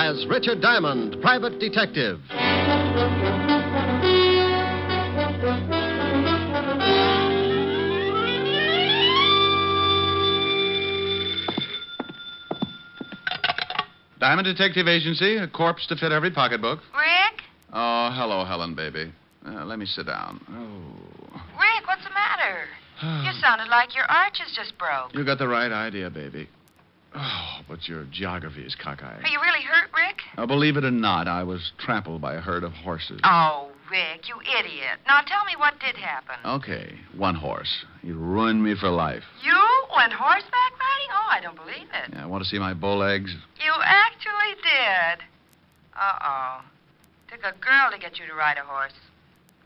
as Richard Diamond, Private Detective. Diamond Detective Agency, a corpse to fit every pocketbook. Rick? Oh, hello, Helen, baby. Let me sit down. Oh. Rick, what's the matter? You sounded like your arches just broke. You got the right idea, baby. Oh, but your geography is cockeyed. Are you really hurt, Rick? Believe it or not, I was trampled by a herd of horses. Oh, Rick, you idiot. Now tell me what did happen. Okay, one horse. He ruined me for life. You went horseback riding? Oh, I don't believe it. Yeah, want to see my bow legs? You actually did. Uh-oh. Took a girl to get you to ride a horse.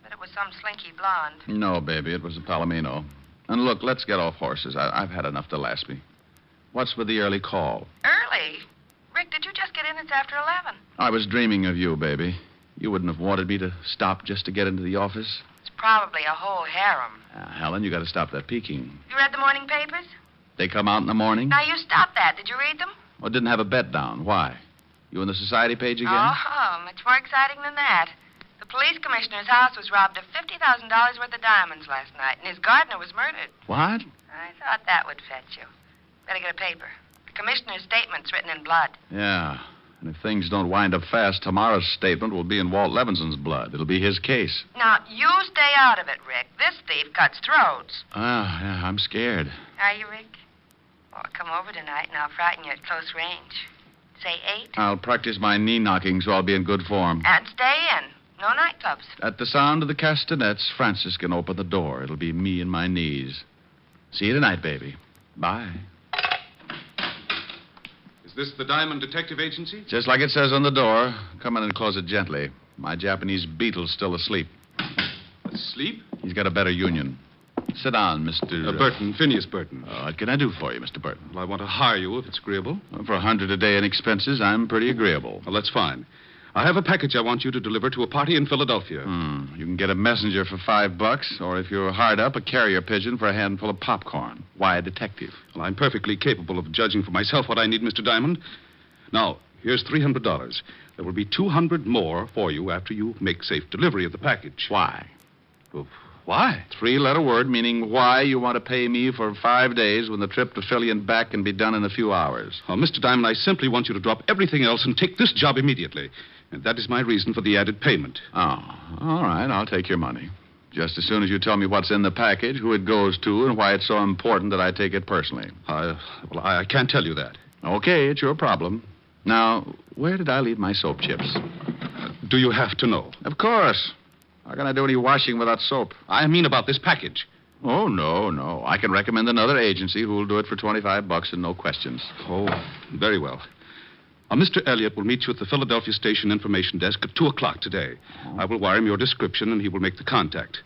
But it was some slinky blonde. No, baby, it was a Palomino. And look, let's get off horses. I've had enough to last me. What's with the early call? Early? Rick, did you just get in? It's after 11. I was dreaming of you, baby. You wouldn't have wanted me to stop just to get into the office. It's probably a whole harem. Helen, you got to stop that peeking. You read the morning papers? They come out in the morning? Now, you stop that. Did you read them? Well, didn't have a bet down. Why? You on the society page again? Oh, much more exciting than that. The police commissioner's house was robbed of $50,000 worth of diamonds last night, and his gardener was murdered. What? I thought that would fetch you. Better get a paper. The commissioner's statement's written in blood. Yeah. And if things don't wind up fast, tomorrow's statement will be in Walt Levinson's blood. It'll be his case. Now, you stay out of it, Rick. This thief cuts throats. Yeah, I'm scared. Are you, Rick? Well, come over tonight, and I'll frighten you at close range. Say 8. I'll practice my knee knocking so I'll be in good form. And stay in. No nightclubs. At the sound of the castanets, Francis can open the door. It'll be me and my knees. See you tonight, baby. Bye. Is this the Diamond Detective Agency? Just like it says on the door. Come in and close it gently. My Japanese beetle's still asleep. Asleep? He's got a better union. Sit down, Mr. Burton, Phineas Burton. What can I do for you, Mr. Burton? Well, I want to hire you if it's agreeable. Well, for $100 a day in expenses, I'm pretty agreeable. Well, that's fine. I have a package I want you to deliver to a party in Philadelphia. You can get a messenger for $5, or if you're hard up, a carrier pigeon for a handful of popcorn. Why a detective? Well, I'm perfectly capable of judging for myself what I need, Mr. Diamond. Now, here's $300. There will be $200 more for you after you make safe delivery of the package. Why? Well, why? 3-letter word meaning why you want to pay me for 5 days when the trip to Philly and back can be done in a few hours. Oh, Mr. Diamond, I simply want you to drop everything else and take this job immediately. And that is my reason for the added payment. Oh, all right. I'll take your money. Just as soon as you tell me what's in the package, who it goes to, and why it's so important that I take it personally. I can't tell you that. Okay, it's your problem. Now, where did I leave my soap chips? Do you have to know? Of course. How can I do any washing without soap? I mean about this package. Oh, no. I can recommend another agency who will do it for $25 and no questions. Oh, very well. Mr. Elliott will meet you at the Philadelphia Station Information Desk at 2 o'clock today. I will wire him your description, and he will make the contact.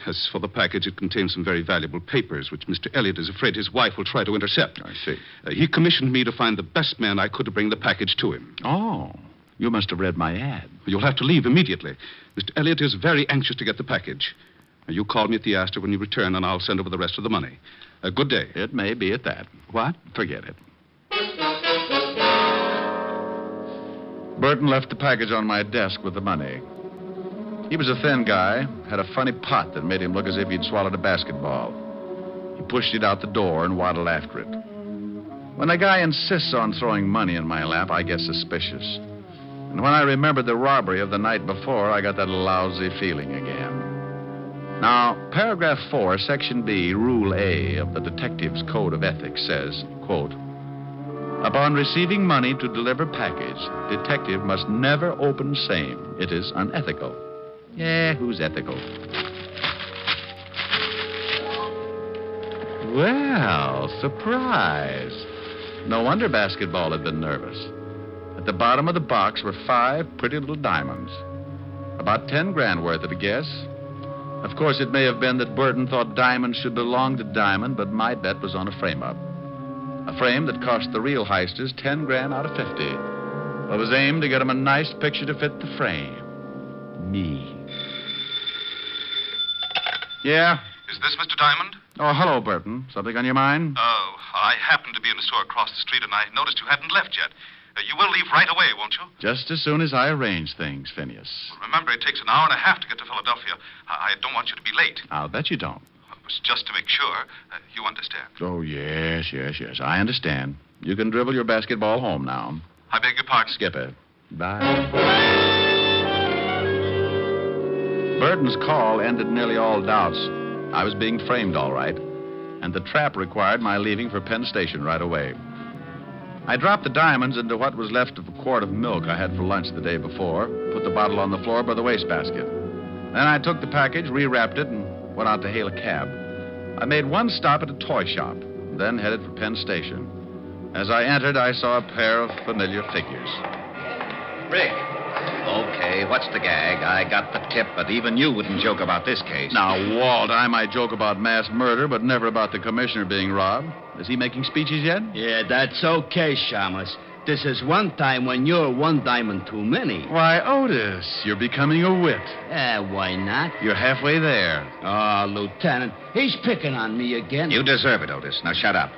As for the package, it contains some very valuable papers, which Mr. Elliott is afraid his wife will try to intercept. I see. He commissioned me to find the best man I could to bring the package to him. Oh, you must have read my ad. You'll have to leave immediately. Mr. Elliott is very anxious to get the package. You call me at the Astor when you return, and I'll send over the rest of the money. Good day. It may be at that. What? Forget it. Burton left the package on my desk with the money. He was a thin guy, had a funny pot that made him look as if he'd swallowed a basketball. He pushed it out the door and waddled after it. When a guy insists on throwing money in my lap, I get suspicious. And when I remembered the robbery of the night before, I got that lousy feeling again. Now, paragraph 4, section B, rule A of the Detective's Code of Ethics says, quote, upon receiving money to deliver package, detective must never open same. It is unethical. Yeah, who's ethical? Well, surprise. No wonder basketball had been nervous. At the bottom of the box were 5 pretty little diamonds. About 10 grand worth of a guess. Of course, it may have been that Burton thought diamonds should belong to Diamond, but my bet was on a frame-up. A frame that cost the real heisters 10 grand out of 50. It was aimed to get them a nice picture to fit the frame. Me. Yeah? Is this Mr. Diamond? Oh, hello, Burton. Something on your mind? Oh, I happened to be in a store across the street, and I noticed you hadn't left yet. You will leave right away, won't you? Just as soon as I arrange things, Phineas. Remember, it takes an hour and a half to get to Philadelphia. I don't want you to be late. I'll bet you don't. It was just to make sure. You understand. Oh, yes. I understand. You can dribble your basketball home now. I beg your pardon. Skip it. Bye. Burton's call ended nearly all doubts. I was being framed all right, and the trap required my leaving for Penn Station right away. I dropped the diamonds into what was left of a quart of milk I had for lunch the day before, put the bottle on the floor by the wastebasket. Then I took the package, rewrapped it, and went out to hail a cab. I made one stop at a toy shop, then headed for Penn Station. As I entered, I saw a pair of familiar figures. Rick. Okay, what's the gag? I got the tip, but even you wouldn't joke about this case. Now, Walt, I might joke about mass murder, but never about the commissioner being robbed. Is he making speeches yet? Yeah, that's okay, Shamus. This is one time when you're one diamond too many. Why, Otis, you're becoming a wit. Why not? You're halfway there. Oh, Lieutenant, he's picking on me again. You deserve it, Otis. Now shut up.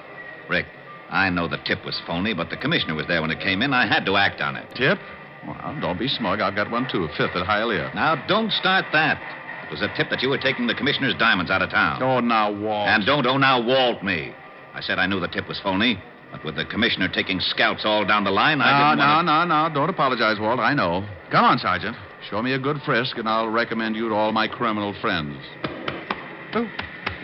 Rick, I know the tip was phony, but the commissioner was there when it came in. I had to act on it. Tip? Well, don't be smug. I've got one, too. A fifth at Hialeah. Now, don't start that. It was a tip that you were taking the commissioner's diamonds out of town. Oh, now, Walt. And don't now Walt me. I said I knew the tip was phony, but with the commissioner taking scouts all down the line, I didn't want to... No. Don't apologize, Walt. I know. Come on, Sergeant. Show me a good frisk, and I'll recommend you to all my criminal friends. Oh.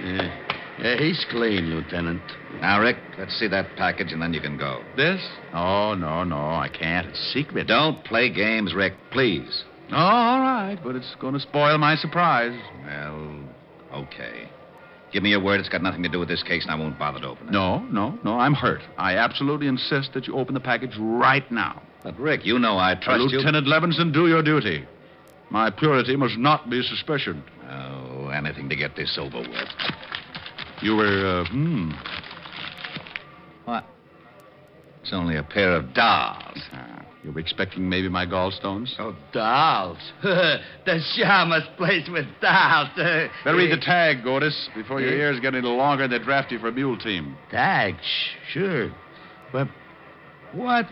Yeah, he's clean, Lieutenant. Now, Rick, let's see that package, and then you can go. This? Oh, no, I can't. It's secret. Don't play games, Rick, please. Oh, all right, but it's going to spoil my surprise. Well, okay. Give me your word it's got nothing to do with this case, and I won't bother to open it. No, I'm hurt. I absolutely insist that you open the package right now. But, Rick, you know I trust you. Lieutenant Levinson, do your duty. My purity must not be suspicioned. Oh, anything to get this over with. You were, What? It's only a pair of dolls. You were expecting maybe my gallstones? Oh, dolls. The Shamus plays with dolls. Better read the tag, Otis, before your ears get any longer and they draft you for a mule team. Tag? Sure. But what?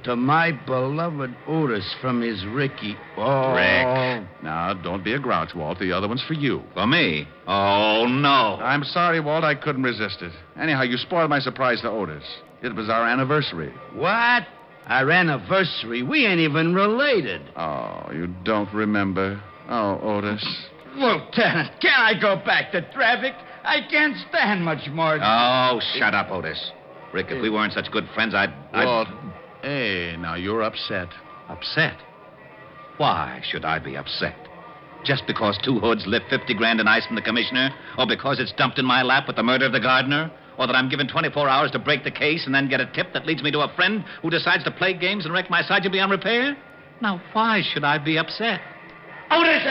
To my beloved Otis from his Ricky. Oh. Rick. Now, don't be a grouch, Walt. The other one's for you. For me? Oh, no. I'm sorry, Walt. I couldn't resist it. Anyhow, you spoiled my surprise to Otis. It was our anniversary. What? Our anniversary? We ain't even related. Oh, you don't remember? Oh, Otis. Lieutenant, can I go back to traffic? I can't stand much more. Oh, shut up, Otis. Rick, if we weren't such good friends, Walt, hey, now you're upset. Upset? Why should I be upset? Just because two hoods lift 50 grand in ice from the commissioner? Or because it's dumped in my lap with the murder of the gardener? Or that I'm given 24 hours to break the case and then get a tip that leads me to a friend who decides to play games and wreck my Sergeant beyond repair? Now, why should I be upset? Otis,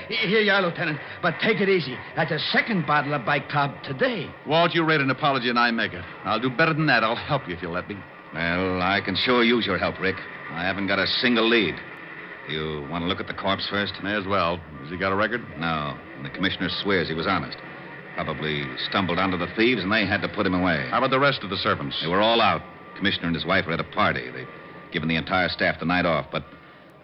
here you are, Lieutenant. But take it easy. That's a second bottle of bicob today. Walt, you rate an apology and I make it. I'll do better than that. I'll help you if you'll let me. Well, I can sure use your help, Rick. I haven't got a single lead. You want to look at the corpse first? May as well. Has he got a record? No. And the commissioner swears he was honest. Probably stumbled onto the thieves and they had to put him away. How about the rest of the servants? They were all out. Commissioner and his wife were at a party. They'd given the entire staff the night off, but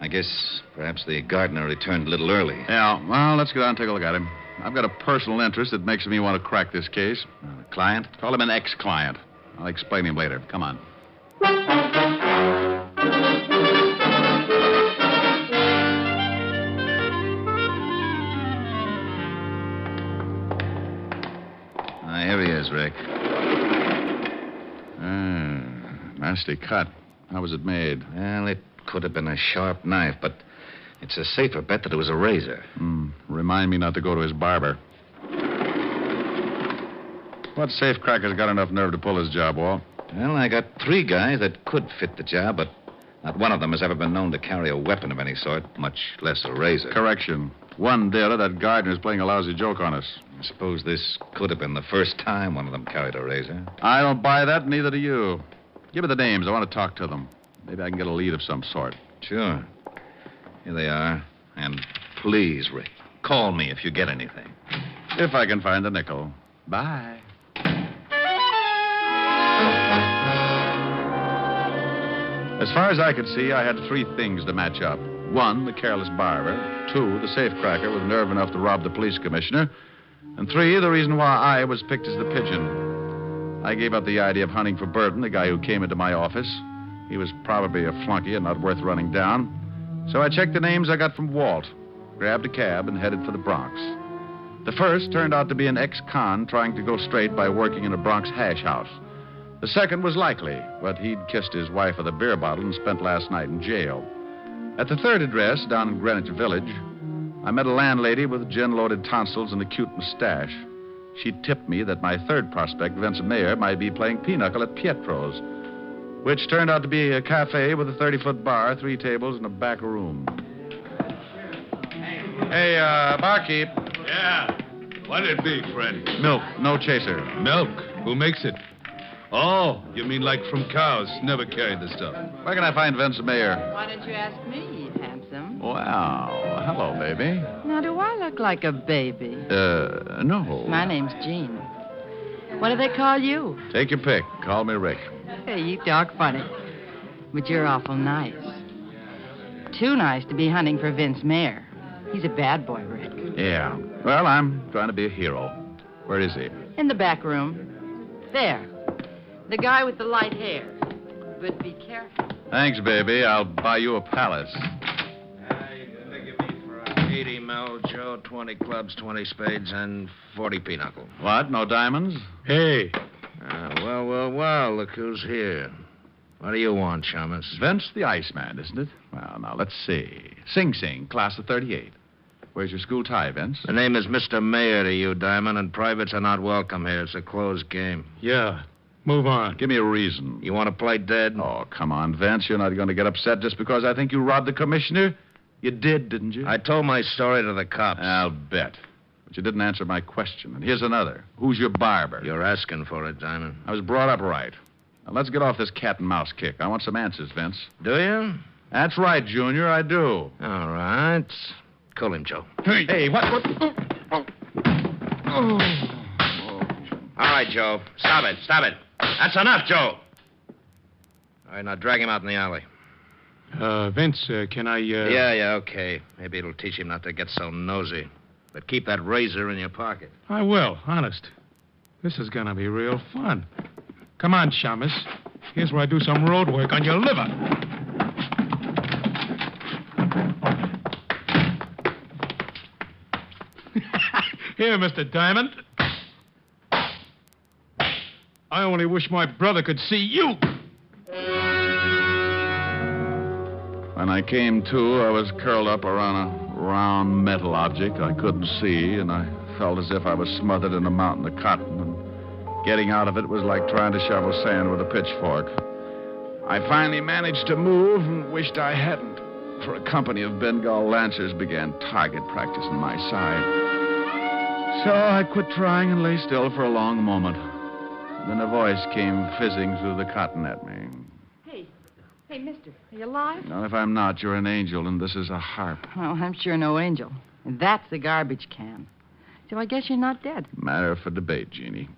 I guess perhaps the gardener returned a little early. Yeah, well, let's go down and take a look at him. I've got a personal interest that makes me want to crack this case. Client? Call him an ex-client. I'll explain him later. Come on. Here he is, Rick. Nasty cut. How was it made? Well, it could have been a sharp knife, but it's a safer bet that it was a razor. Remind me not to go to his barber. What safecracker's got enough nerve to pull his job, Walt? Well, I got 3 guys that could fit the job, but not one of them has ever been known to carry a weapon of any sort, much less a razor. Correction. One dealer, that gardener's playing a lousy joke on us. I suppose this could have been the first time one of them carried a razor. I don't buy that, neither do you. Give me the names. I want to talk to them. Maybe I can get a lead of some sort. Sure. Here they are. And please, Rick, call me if you get anything. If I can find a nickel. Bye. As far as I could see, I had three things to match up. One, the careless barber. Two, the safecracker with nerve enough to rob the police commissioner. And three, the reason why I was picked as the pigeon. I gave up the idea of hunting for Burton, the guy who came into my office. He was probably a flunky and not worth running down. So I checked the names I got from Walt, grabbed a cab, and headed for the Bronx. The first turned out to be an ex-con trying to go straight by working in a Bronx hash house. The second was likely, but he'd kissed his wife with a beer bottle and spent last night in jail. At the third address, down in Greenwich Village, I met a landlady with gin-loaded tonsils and a cute mustache. She tipped me that my third prospect, Vincent Mayer, might be playing pinochle at Pietro's, which turned out to be a cafe with a 30-foot bar, 3 tables, and a back room. Hey, barkeep. Yeah. What'd it be, friend? Milk, no chaser. Milk? Who makes it? Oh, you mean like from cows? Never carried the stuff. Where can I find Vincent Mayer? Why don't you ask me, handsome? Wow. Hello, baby. Now, do I look like a baby? No. My name's Jean. What do they call you? Take your pick. Call me Rick. Hey, you talk funny. But you're awful nice. Too nice to be hunting for Vince Mayer. He's a bad boy, Rick. Yeah. Well, I'm trying to be a hero. Where is he? In the back room. There. The guy with the light hair. But be careful. Thanks, baby. I'll buy you a palace. You can figure me for 80 mil, Joe, 20 clubs, 20 spades, and 40 pinochle. What? No diamonds? Hey. Well, look who's here. What do you want, Shamus? Vince the Iceman, isn't it? Well, now, let's see. Sing Sing, class of 38. Where's your school tie, Vince? The name is Mr. Mayer to you, Diamond, and privates are not welcome here. It's a closed game. Yeah. Move on. Give me a reason. You want to play dead? Oh, come on, Vince. You're not going to get upset just because I think you robbed the commissioner? You did, didn't you? I told my story to the cops. I'll bet. But you didn't answer my question. And here's another. Who's your barber? You're asking for it, Diamond. I was brought up right. Now, let's get off this cat and mouse kick. I want some answers, Vince. Do you? That's right, Junior. I do. All right. Call him, Joe. Hey, what? All right, Joe. Stop it. That's enough, Joe. All right, now drag him out in the alley. Vince, can I, Yeah, okay. Maybe it'll teach him not to get so nosy. But keep that razor in your pocket. I will, honest. This is gonna be real fun. Come on, Shamus. Here's where I do some road work on your liver. Here, Mr. Diamond. I only wish my brother could see you. When I came to, I was curled up around a round metal object I couldn't see, and I felt as if I was smothered in a mountain of cotton, and getting out of it was like trying to shovel sand with a pitchfork. I finally managed to move and wished I hadn't, for a company of Bengal Lancers began target practice on my side. So I quit trying and lay still for a long moment. Then a voice came fizzing through the cotton at me. Hey, mister, are you alive? Now, if I'm not, you're an angel, and this is a harp. Well, I'm sure no angel. And that's the garbage can. So I guess you're not dead. Matter for debate, Jeannie.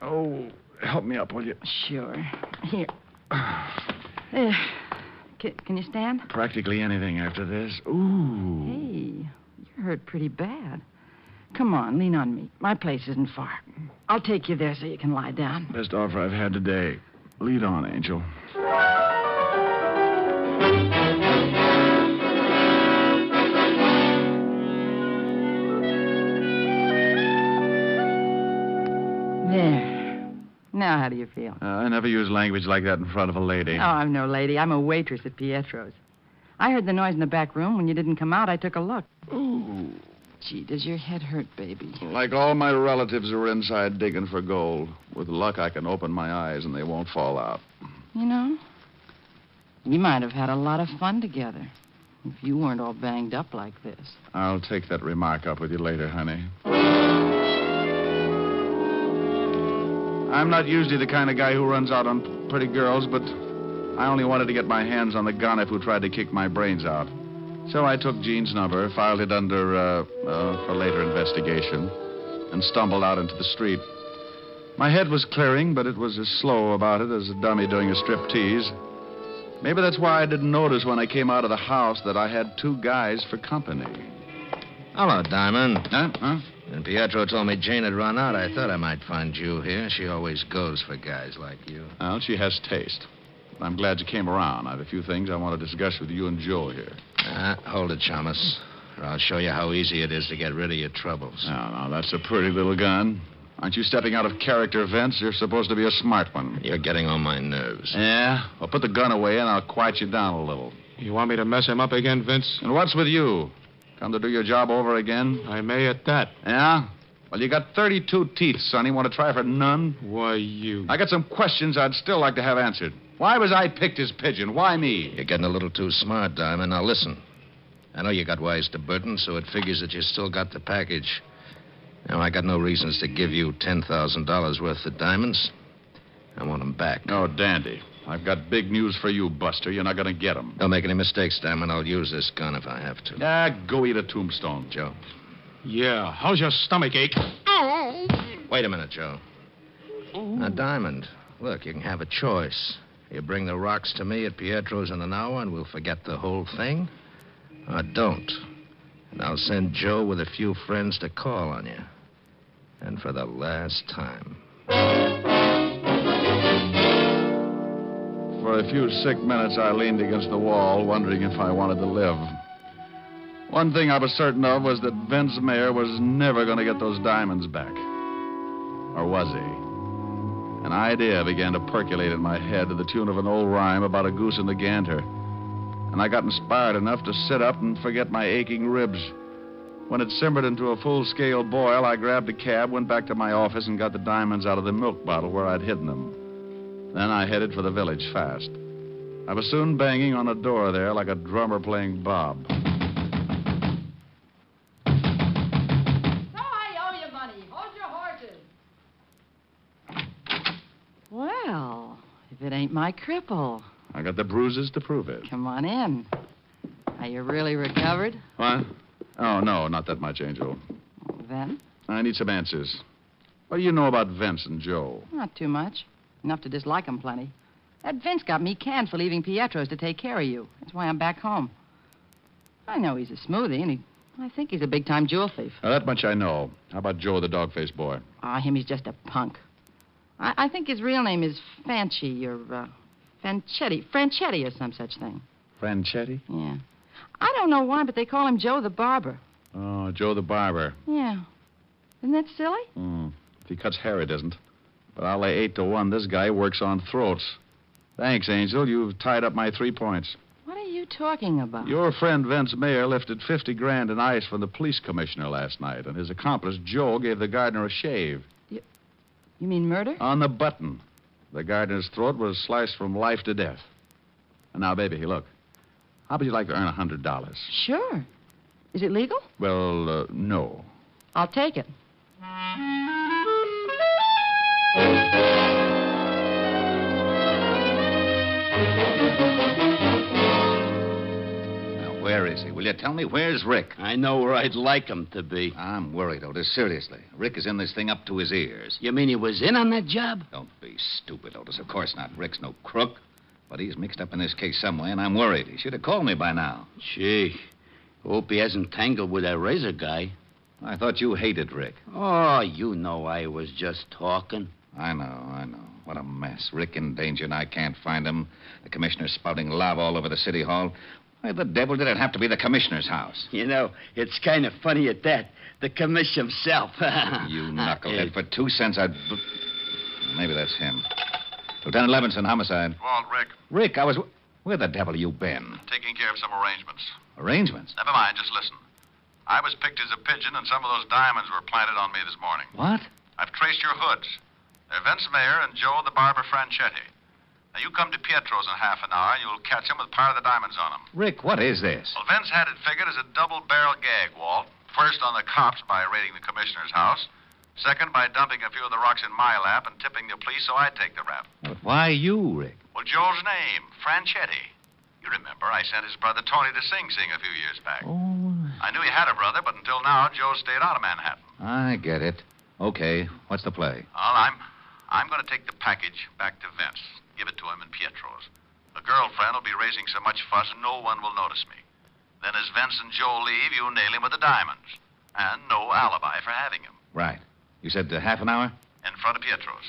Oh, help me up, will you? Sure. Here. Can you stand? Practically anything after this. Ooh. Hey, you're hurt pretty bad. Come on, lean on me. My place isn't far. I'll take you there so you can lie down. Best offer I've had today. Lead on, Angel. There. Now, how do you feel? I never use language like that in front of a lady. Oh, I'm no lady. I'm a waitress at Pietro's. I heard the noise in the back room. When you didn't come out, I took a look. Ooh. Gee, does your head hurt, baby? Like all my relatives who are inside digging for gold. With luck, I can open my eyes and they won't fall out. You know, we might have had a lot of fun together if you weren't all banged up like this. I'll take that remark up with you later, honey. I'm not usually the kind of guy who runs out on pretty girls, but I only wanted to get my hands on the gonif who tried to kick my brains out. So I took Jean's number, filed it under, for later investigation, and stumbled out into the street. My head was clearing, but it was as slow about it as a dummy doing a striptease. Maybe that's why I didn't notice when I came out of the house that I had two guys for company. Hello, Diamond. Huh? When Pietro told me Jane had run out, I thought I might find you here. She always goes for guys like you. Well, she has taste. I'm glad you came around. I have a few things I want to discuss with you and Joe here. Hold it, Chalmers, or I'll show you how easy it is to get rid of your troubles. No, that's a pretty little gun. Aren't you stepping out of character, Vince? You're supposed to be a smart one. You're getting on my nerves. Yeah? Well, put the gun away and I'll quiet you down a little. You want me to mess him up again, Vince? And what's with you? Come to do your job over again? I may at that. Yeah? Well, you got 32 teeth, Sonny. Want to try for none? Why, you... I got some questions I'd still like to have answered. Why was I picked as pigeon? Why me? You're getting a little too smart, Diamond. Now, listen. I know you got wise to Burton, so it figures that you still got the package. Now, I got no reasons to give you $10,000 worth of diamonds. I want them back. Oh, dandy. I've got big news for you, Buster. You're not going to get them. Don't make any mistakes, Diamond. I'll use this gun if I have to. Go eat a tombstone. Joe. Yeah, how's your stomach ache? Wait a minute, Joe. Now, Diamond, look, you can have a choice. You bring the rocks to me at Pietro's in an hour and we'll forget the whole thing. Or don't. And I'll send Joe with a few friends to call on you. And for the last time. For a few sick minutes, I leaned against the wall, wondering if I wanted to live. One thing I was certain of was that Vince Mayer was never going to get those diamonds back. Or was he? An idea began to percolate in my head to the tune of an old rhyme about a goose and a gander. And I got inspired enough to sit up and forget my aching ribs. When it simmered into a full-scale boil, I grabbed a cab, went back to my office, and got the diamonds out of the milk bottle where I'd hidden them. Then I headed for the village fast. I was soon banging on a door there like a drummer playing Bob. So I owe you money. Hold your horses. Well, if it ain't my cripple. I got the bruises to prove it. Come on in. Are you really recovered? What? Oh, no, not that much, Angel. Then? I need some answers. What do you know about Vince and Joe? Not too much. Enough to dislike 'em plenty. That Vince got me canned for leaving Pietro's to take care of you. That's why I'm back home. I know he's a smoothie, and I think he's a big-time jewel thief. Now, that much I know. How about Joe, the dog-faced boy? Him, he's just a punk. I think his real name is Fanchi or Franchetti or some such thing. Franchetti? Yeah. I don't know why, but they call him Joe the Barber. Oh, Joe the Barber. Yeah. Isn't that silly? If he cuts hair, it isn't. But I'll lay 8-1 this guy works on throats. Thanks, Angel. You've tied up my 3 points. What are you talking about? Your friend Vince Mayer lifted 50 grand in ice from the police commissioner last night, and his accomplice, Joe, gave the gardener a shave. You mean murder? On the button. The gardener's throat was sliced from life to death. And now, baby, look. How would you like to earn $100? Sure. Is it legal? Well, no. I'll take it. Now, where is he? Will you tell me? Where's Rick? I know where I'd like him to be. I'm worried, Otis. Seriously. Rick is in this thing up to his ears. You mean he was in on that job? Don't be stupid, Otis. Of course not. Rick's no crook. But he's mixed up in this case some way, and I'm worried. He should have called me by now. Gee, hope he hasn't tangled with that razor guy. I thought you hated Rick. Oh, you know I was just talking. I know. What a mess. Rick in danger, and I can't find him. The commissioner's spouting lava all over the city hall. Why the devil did it have to be the commissioner's house? You know, it's kind of funny at that. The commissioner himself. You knucklehead. For 2 cents, I'd... Maybe that's him. Lieutenant Levinson, homicide. Walt, Rick. Rick, where the devil you been? Taking care of some arrangements. Arrangements? Never mind, just listen. I was picked as a pigeon, and some of those diamonds were planted on me this morning. What? I've traced your hoods. They're Vince Mayer and Joe the Barber Franchetti. Now, you come to Pietro's in half an hour, and you'll catch him with part of the diamonds on him. Rick, what is this? Well, Vince had it figured as a double-barrel gag, Walt. First on the cops by raiding the commissioner's house. Second, by dumping a few of the rocks in my lap and tipping the police so I'd take the rap. But why you, Rick? Well, Joe's name, Franchetti. You remember, I sent his brother Tony to Sing Sing a few years back. Oh. I knew he had a brother, but until now, Joe stayed out of Manhattan. I get it. Okay, what's the play? Well, I'm going to take the package back to Vince. Give it to him in Pietro's. The girlfriend will be raising so much fuss no one will notice me. Then as Vince and Joe leave, you nail him with the diamonds. And no alibi for having him. Right. You said half an hour? In front of Pietro's.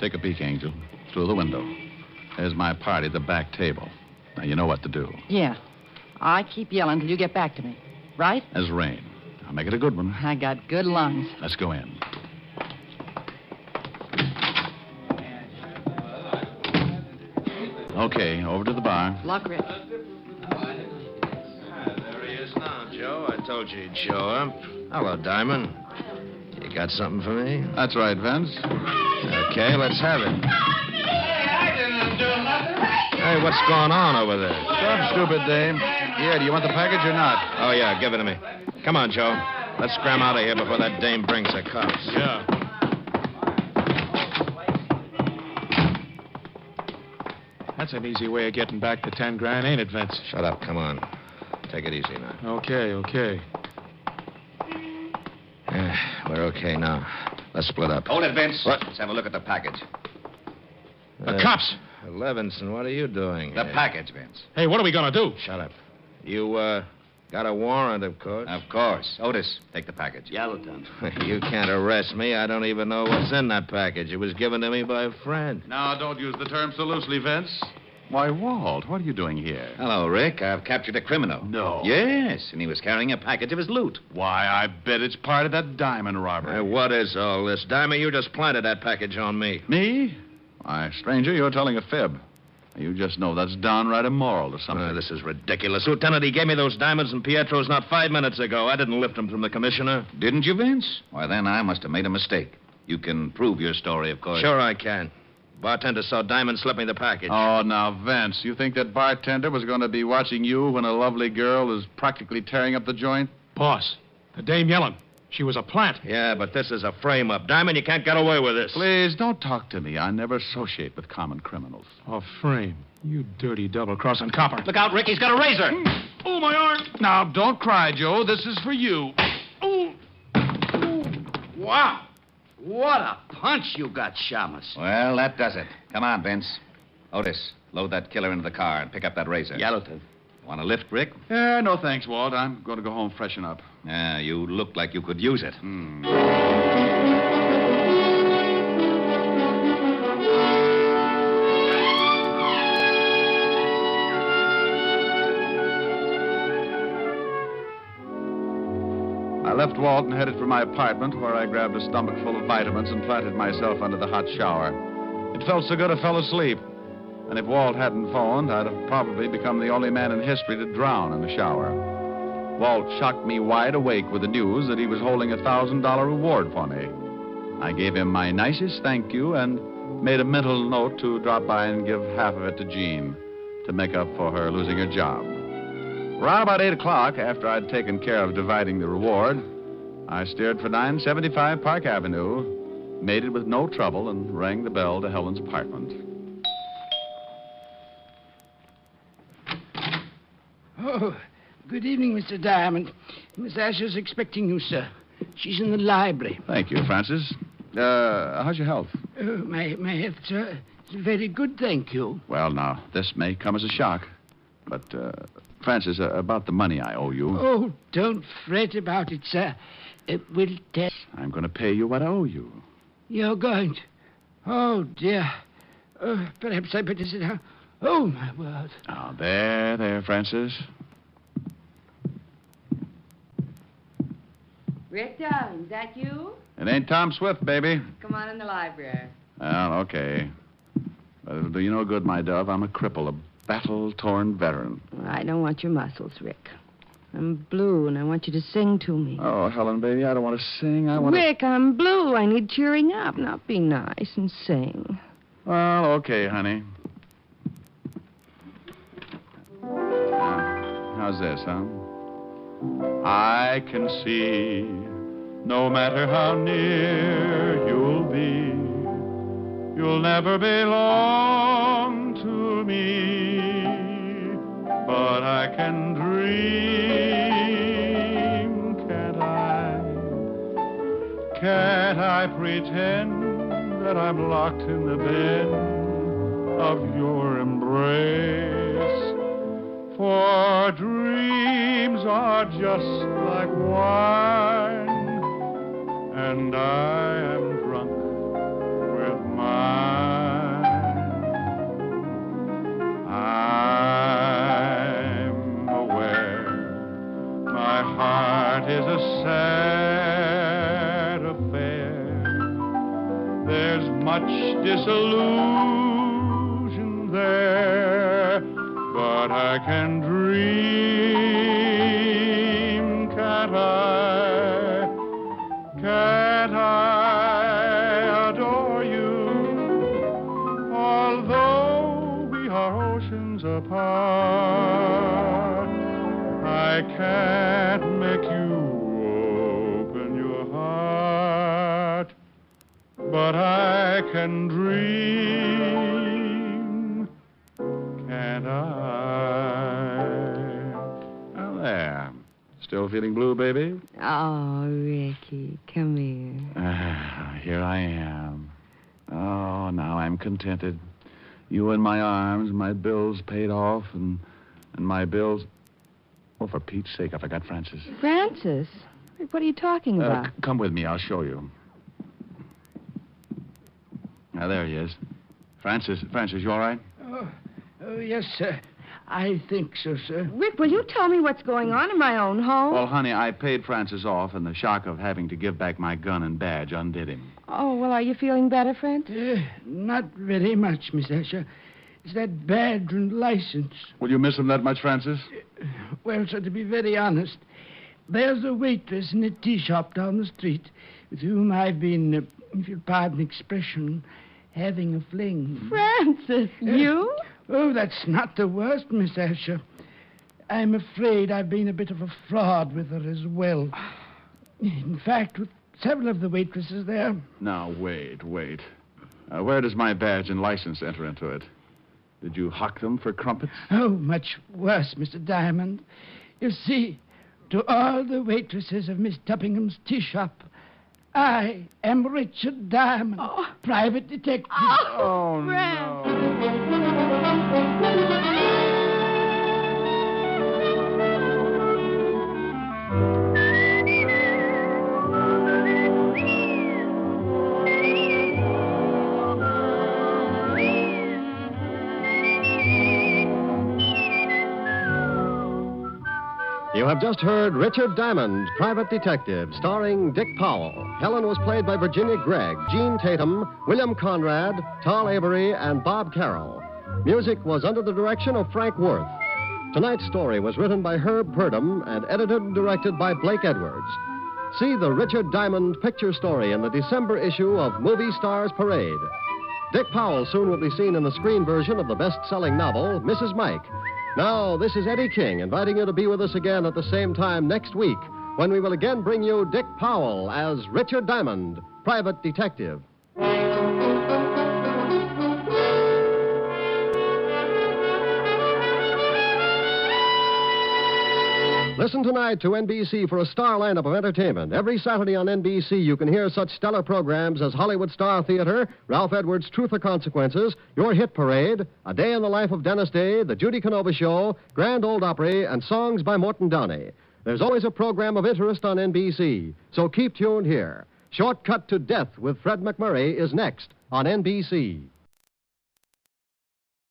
Take a peek, Angel. Through the window. There's my party at the back table. Now, you know what to do. Yeah. I keep yelling till you get back to me. Right? As rain. I'll make it a good one. I got good lungs. Let's go in. Okay, over to the bar. Luck, Rick. There he is now, Joe. I told you he'd show up. Hello, Diamond. You got something for me? That's right, Vince. Okay, let's have it. Hey, what's going on over there? Stop, stupid dame. Here, do you want the package or not? Oh, yeah, give it to me. Come on, Joe. Let's scram out of here before that dame brings her cops. Yeah. That's an easy way of getting back the 10 grand, ain't it, Vince? Shut up. Come on. Take it easy now. Okay. We're okay now. Let's split up. Hold it, Vince. What? Let's have a look at the package. The cops! Levinson, what are you doing? The here? package, Vince. Hey, what are we gonna do? Shut up. You, got a warrant, of course. Of course. Otis, take the package. Yellowton. You can't arrest me. I don't even know what's in that package. It was given to me by a friend. Now, don't use the term so loosely, Vince. Why, Walt, what are you doing here? Hello, Rick. I've captured a criminal. No. Yes, and he was carrying a package of his loot. Why, I bet it's part of that diamond robbery. Hey, what is all this? Diamond, you just planted that package on me. Me? Why, stranger, you're telling a fib. You just know that's downright immoral or something. This is ridiculous. Lieutenant, he gave me those diamonds and Pietro's not 5 minutes ago. I didn't lift them from the commissioner. Didn't you, Vince? Why, then I must have made a mistake. You can prove your story, of course. Sure I can. Bartender saw Diamond slip me the package. Oh, now, Vince, you think that bartender was going to be watching you when a lovely girl is practically tearing up the joint? Boss, the dame yelling. She was a plant. Yeah, but this is a frame-up. Diamond, you can't get away with this. Please, don't talk to me. I never associate with common criminals. A frame. You dirty double-crossing copper. Look out, Rick. He's got a razor. Oh, my arm. Now, don't cry, Joe. This is for you. Oh. Wow. What a punch you got, Shamus. Well, that does it. Come on, Vince. Otis, load that killer into the car and pick up that razor. Yellowton. Want a lift, Rick? No thanks, Walt. I'm going to go home freshen up. Yeah, you look like you could use it. I left Walt and headed for my apartment, where I grabbed a stomach full of vitamins and planted myself under the hot shower. It felt so good I fell asleep. And if Walt hadn't phoned, I'd have probably become the only man in history to drown in the shower. Walt shocked me wide awake with the news that he was holding a $1,000 reward for me. I gave him my nicest thank you and made a mental note to drop by and give half of it to Jean to make up for her losing her job. Around about 8 o'clock, after I'd taken care of dividing the reward, I steered for 975 Park Avenue, made it with no trouble, and rang the bell to Helen's apartment. Oh, good evening, Mr. Diamond. Miss Asher's expecting you, sir. She's in the library. Thank you, Francis. How's your health? My health, sir, is very good, thank you. Well, now, this may come as a shock. But, Francis, about the money I owe you. Oh, don't fret about it, sir. We'll tell. I'm going to pay you what I owe you. You're going to? Oh, dear. Perhaps I better sit down. Oh, my word. Oh, there, Francis. Rick, darling, is that you? It ain't Tom Swift, baby. Come on in the library. Well, okay. But it'll do you no good, my dove. I'm a cripple, a battle-torn veteran. Well, I don't want your muscles, Rick. I'm blue, and I want you to sing to me. Oh, Helen, baby, I don't want to sing. I want Rick, I'm blue. I need cheering up. Now be nice and sing. Well, okay, honey. How's this, huh? I can see, no matter how near you'll be, you'll never belong to me, but I can dream Can't I pretend that I'm locked in the den of your embrace? For dreams are just like wine, and I am drunk with mine. I'm aware my heart is a sad affair. There's much disillusion there, but I can dream, can't I? Can't I adore you? Although we are oceans apart, I can't make you open your heart, but I can dream, can't I? Well, there. Still feeling blue, baby? Oh, Ricky, come here. Here I am. Oh, now I'm contented. You in my arms, my bills paid off, and my bills... Oh, for Pete's sake, I forgot Francis. Francis? Rick, what are you talking about? Come with me, I'll show you. Now, there he is. Francis, you all right? Oh, yes, sir. I think so, sir. Rick, will you tell me what's going on in my own home? Well, honey, I paid Francis off, and the shock of having to give back my gun and badge undid him. Oh, well, are you feeling better, Francis? Not very much, Miss Asher. It's that badge and license. Will you miss him that much, Francis? Well, sir, to be very honest, there's a waitress in a tea shop down the street with whom I've been, if you'll pardon the expression, having a fling. Francis, you? Oh, that's not the worst, Miss Asher. I'm afraid I've been a bit of a fraud with her as well. In fact, with several of the waitresses there. Now, wait. Where does my badge and license enter into it? Did you hock them for crumpets? Oh, much worse, Mr. Diamond. You see, to all the waitresses of Miss Tuppingham's tea shop, I am Richard Diamond, private detective. Oh, You have just heard Richard Diamond, Private Detective, starring Dick Powell. Helen was played by Virginia Gregg, Jean Tatum, William Conrad, Tal Avery, and Bob Carroll. Music was under the direction of Frank Worth. Tonight's story was written by Herb Purdom and edited and directed by Blake Edwards. See the Richard Diamond picture story in the December issue of Movie Stars Parade. Dick Powell soon will be seen in the screen version of the best-selling novel, Mrs. Mike. Now, this is Eddie King inviting you to be with us again at the same time next week when we will again bring you Dick Powell as Richard Diamond, Private Detective. Listen tonight to NBC for a star lineup of entertainment. Every Saturday on NBC, you can hear such stellar programs as Hollywood Star Theater, Ralph Edwards' Truth or Consequences, Your Hit Parade, A Day in the Life of Dennis Day, The Judy Canova Show, Grand Ole Opry, and songs by Morton Downey. There's always a program of interest on NBC, so keep tuned here. Shortcut to Death with Fred McMurray is next on NBC.